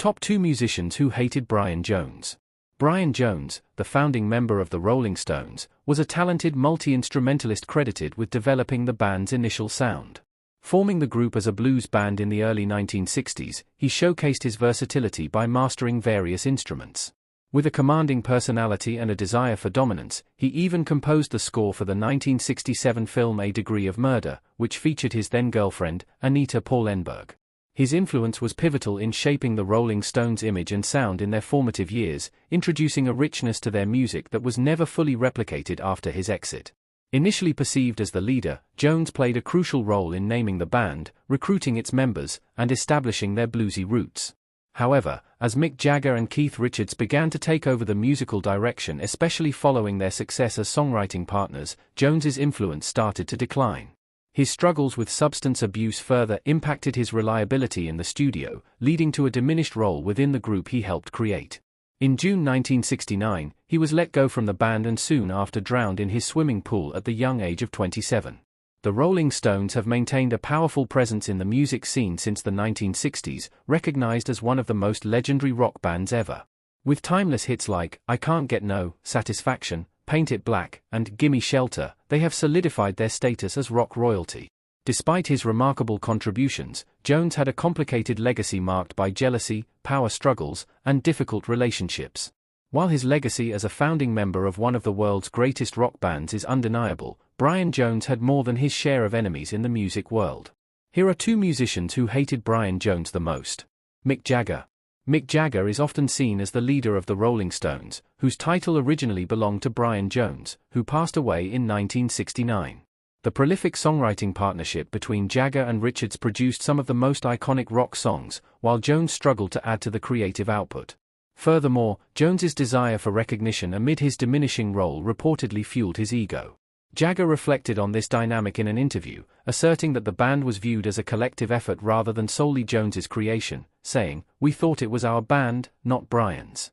Top 2 musicians who hated Brian Jones. Brian Jones, the founding member of the Rolling Stones, was a talented multi-instrumentalist credited with developing the band's initial sound. Forming the group as a blues band in the early 1960s, he showcased his versatility by mastering various instruments. With a commanding personality and a desire for dominance, he even composed the score for the 1967 film A Degree of Murder, which featured his then-girlfriend, Anita Pallenberg. His influence was pivotal in shaping the Rolling Stones' image and sound in their formative years, introducing a richness to their music that was never fully replicated after his exit. Initially perceived as the leader, Jones played a crucial role in naming the band, recruiting its members, and establishing their bluesy roots. However, as Mick Jagger and Keith Richards began to take over the musical direction, especially following their success as songwriting partners, Jones's influence started to decline. His struggles with substance abuse further impacted his reliability in the studio, leading to a diminished role within the group he helped create. In June 1969, he was let go from the band and soon after drowned in his swimming pool at the young age of 27. The Rolling Stones have maintained a powerful presence in the music scene since the 1960s, recognized as one of the most legendary rock bands ever. With timeless hits like I Can't Get No Satisfaction, Paint It Black, and Gimme Shelter, they have solidified their status as rock royalty. Despite his remarkable contributions, Jones had a complicated legacy marked by jealousy, power struggles, and difficult relationships. While his legacy as a founding member of one of the world's greatest rock bands is undeniable, Brian Jones had more than his share of enemies in the music world. Here are 2 musicians who hated Brian Jones the most. Mick Jagger. Mick Jagger is often seen as the leader of the Rolling Stones, whose title originally belonged to Brian Jones, who passed away in 1969. The prolific songwriting partnership between Jagger and Richards produced some of the most iconic rock songs, while Jones struggled to add to the creative output. Furthermore, Jones's desire for recognition amid his diminishing role reportedly fueled his ego. Jagger reflected on this dynamic in an interview, asserting that the band was viewed as a collective effort rather than solely Jones's creation, saying, "We thought it was our band, not Brian's."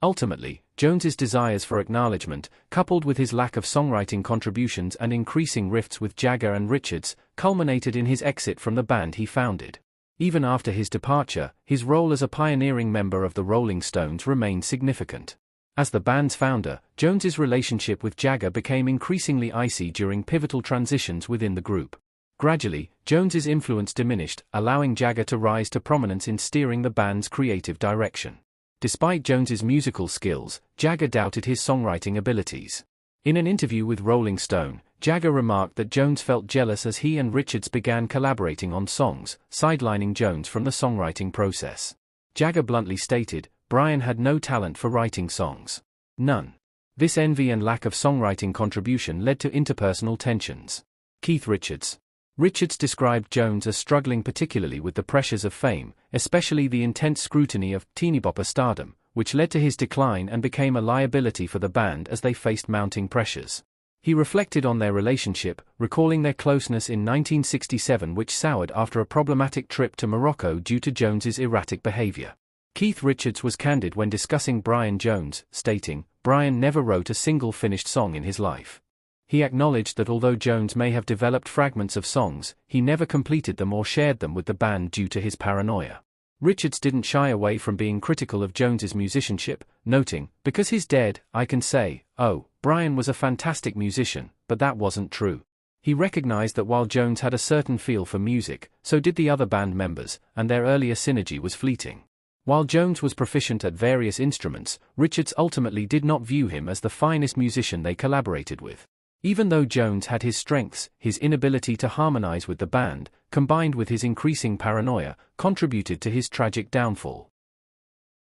Ultimately, Jones's desires for acknowledgement, coupled with his lack of songwriting contributions and increasing rifts with Jagger and Richards, culminated in his exit from the band he founded. Even after his departure, his role as a pioneering member of the Rolling Stones remained significant. As the band's founder, Jones's relationship with Jagger became increasingly icy during pivotal transitions within the group. Gradually, Jones's influence diminished, allowing Jagger to rise to prominence in steering the band's creative direction. Despite Jones's musical skills, Jagger doubted his songwriting abilities. In an interview with Rolling Stone, Jagger remarked that Jones felt jealous as he and Richards began collaborating on songs, sidelining Jones from the songwriting process. Jagger bluntly stated, "Brian had no talent for writing songs. None." This envy and lack of songwriting contribution led to interpersonal tensions. Keith Richards. Richards described Jones as struggling particularly with the pressures of fame, especially the intense scrutiny of teenybopper stardom, which led to his decline and became a liability for the band as they faced mounting pressures. He reflected on their relationship, recalling their closeness in 1967, which soured after a problematic trip to Morocco due to Jones's erratic behavior. Keith Richards was candid when discussing Brian Jones, stating, "Brian never wrote a single finished song in his life." He acknowledged that although Jones may have developed fragments of songs, he never completed them or shared them with the band due to his paranoia. Richards didn't shy away from being critical of Jones's musicianship, noting, "Because he's dead, I can say, oh, Brian was a fantastic musician, but that wasn't true." He recognized that while Jones had a certain feel for music, so did the other band members, and their earlier synergy was fleeting. While Jones was proficient at various instruments, Richards ultimately did not view him as the finest musician they collaborated with. Even though Jones had his strengths, his inability to harmonize with the band, combined with his increasing paranoia, contributed to his tragic downfall.